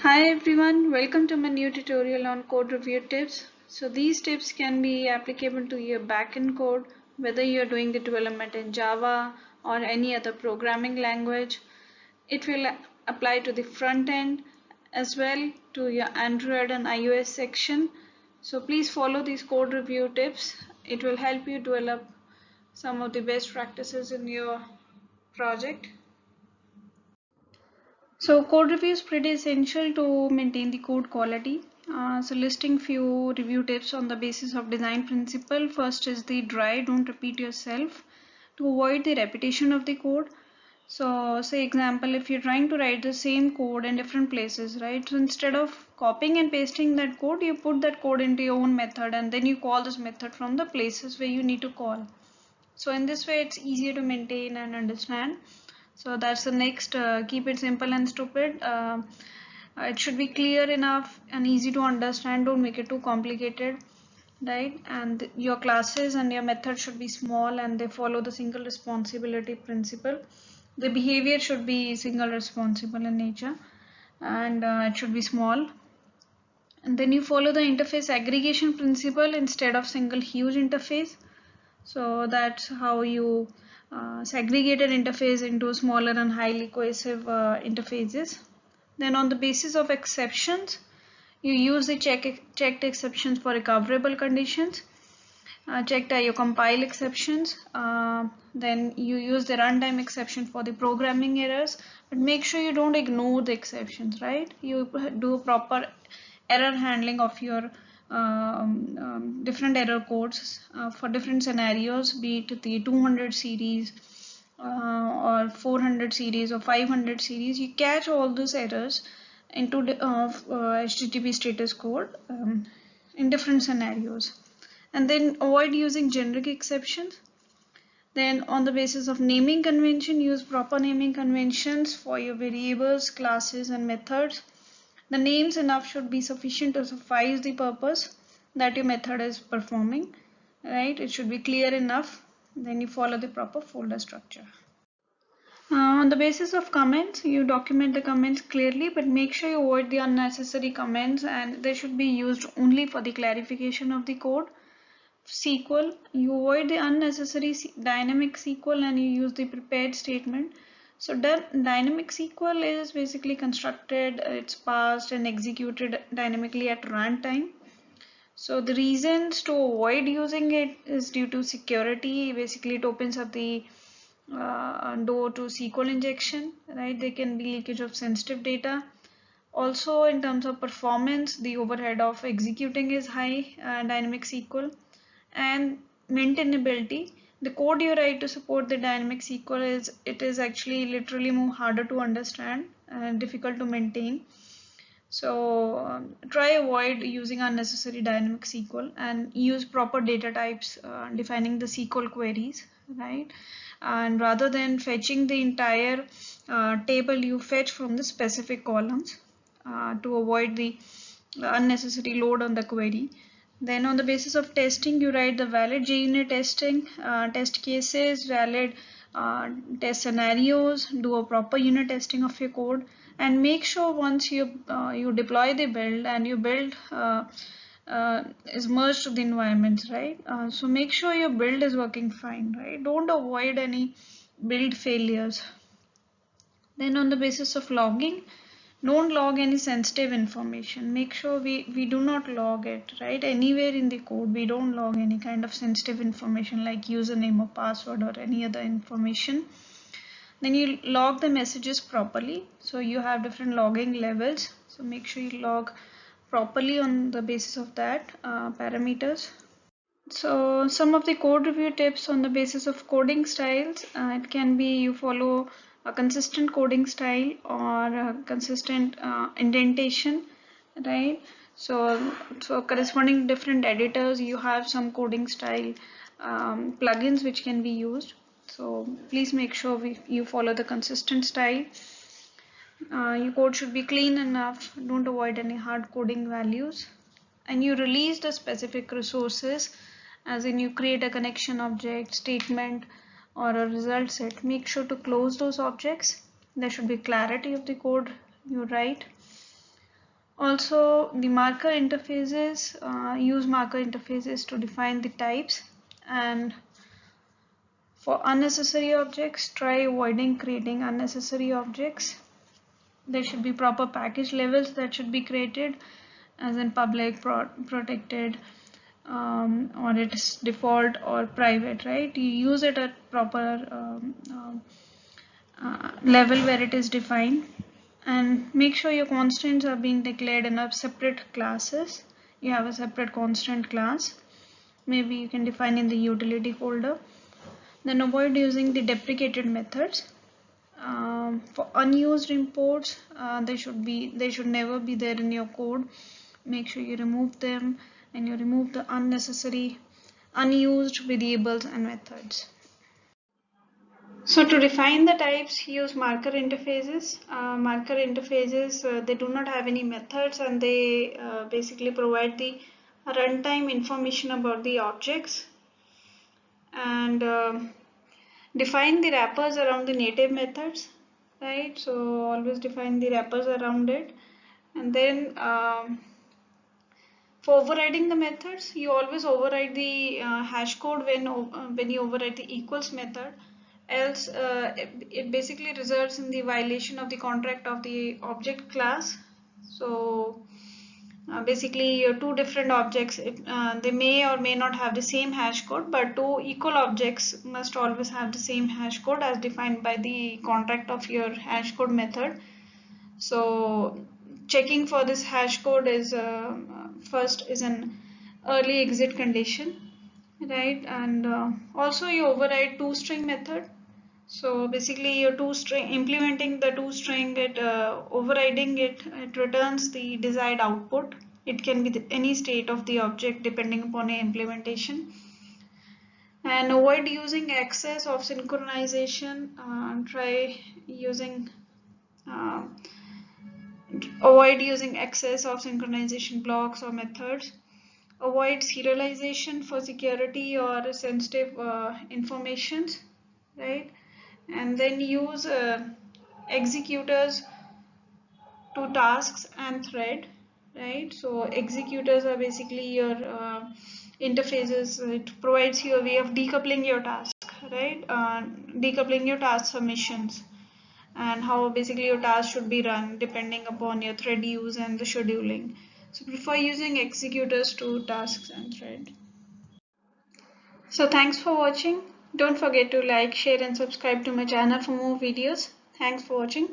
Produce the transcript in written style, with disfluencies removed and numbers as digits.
Hi everyone, welcome to my new tutorial on code review tips. So these tips can be applicable to your backend code, whether you're doing the development in Java or any other programming language. It will apply to the front end as well to your Android and iOS section. So please follow these code review tips. It will help you develop some of the best practices in your project. So code review is pretty essential to maintain the code quality. So listing few review tips on the basis of design principle. First is the dry, don't repeat yourself to avoid the repetition of the code. So say example, if you're trying to write the same code in different places, right? So instead of copying and pasting that code, you put that code into your own method and then you call this method from the places where you need to call. So in this way, it's easier to maintain and understand. So that's the next, keep it simple and stupid. It should be clear enough and easy to understand. Don't make it too complicated, right? And your classes and your method should be small and they follow the single responsibility principle. The behavior should be single responsible in nature and it should be small. And then you follow the interface aggregation principle instead of single huge interface. So that's how you segregate an interface into smaller and highly cohesive interfaces. Then on the basis of exceptions, you use the checked exceptions for recoverable conditions. Checked are your compile exceptions. Then you use the runtime exception for the programming errors, but make sure you don't ignore the exceptions, right? You do proper error handling of your different error codes for different scenarios, be it the 200 series or 400 series or 500 series. You catch all those errors into the HTTP status code in different scenarios, and then avoid using generic exceptions. Then on the basis of naming convention, use proper naming conventions for your variables, classes and methods. The names enough should be sufficient to suffice the purpose that your method is performing, right? It should be clear enough. Then you follow the proper folder structure. On the basis of comments, you document the comments clearly, but make sure you avoid the unnecessary comments and they should be used only for the clarification of the code. SQL, you avoid the unnecessary dynamic SQL and you use the prepared statement. So dynamic SQL is basically constructed, it's passed and executed dynamically at runtime. So the reasons to avoid using it is due to security. Basically, it opens up the door to SQL injection, right? There can be leakage of sensitive data. Also, in terms of performance, the overhead of executing is high, dynamic SQL, and maintainability. The code you write to support the dynamic SQL is actually literally more harder to understand and difficult to maintain. So try avoid using unnecessary dynamic SQL and use proper data types defining the SQL queries, right? And rather than fetching the entire table, you fetch from the specific columns to avoid the unnecessary load on the query. Then on the basis of testing, you write the valid JUnit testing, test cases, valid test scenarios, do a proper unit testing of your code, and make sure once you deploy the build and you build is merged to the environments, right? So make sure your build is working fine, right? Don't avoid any build failures. Then on the basis of logging, don't log any sensitive information. Make sure we do not log it, right? Anywhere in the code, we don't log any kind of sensitive information like username or password or any other information. Then you log the messages properly. So you have different logging levels. So make sure you log properly on the basis of that parameters. So some of the code review tips on the basis of coding styles, it can be you follow a consistent coding style or a consistent indentation, right? So corresponding to different editors, you have some coding style plugins which can be used. So please make sure you follow the consistent style. Your code should be clean enough, don't avoid any hard coding values, and you release the specific resources, as in you create a connection object, statement, or a result set. Make sure to close those objects. There should be clarity of the code you write. Also, the marker interfaces, use marker interfaces to define the types, and for unnecessary objects, try avoiding creating unnecessary objects. There should be proper package levels that should be created, as in public, protected, or it's default or private, right? You use it at proper level where it is defined, and make sure your constants are being declared in a separate classes. You have a separate constant class. Maybe you can define in the utility folder. Then avoid using the deprecated methods. For unused imports, they should never be there in your code. Make sure you remove them, and you remove the unnecessary unused variables and methods. So to define the types, use marker interfaces. Marker interfaces, they do not have any methods, and they basically provide the runtime information about the objects, and define the wrappers around the native methods, right? So always define the wrappers around it, and then for overriding the methods, you always override the hash code when you override the equals method. Else, it basically results in the violation of the contract of the object class. So basically, your two different objects, they may or may not have the same hash code, but two equal objects must always have the same hash code as defined by the contract of your hash code method. So checking for this hash code is first is an early exit condition, right? And also you override toString method. So basically your toString, implementing the toString, it overriding it returns the desired output. It can be any state of the object depending upon your implementation. And avoid using excess of synchronization. Try using uh, Avoid using excess of synchronization blocks or methods. Avoid serialization for security or sensitive informations, right? And then use executors to tasks and thread, right? So executors are basically your interfaces. It provides you a way of decoupling your task, right? Decoupling your task submissions, and how basically your task should be run depending upon your thread use and the scheduling. So prefer using executors to tasks and thread. So thanks for watching. Don't forget to like, share and subscribe to my channel for more videos. Thanks for watching.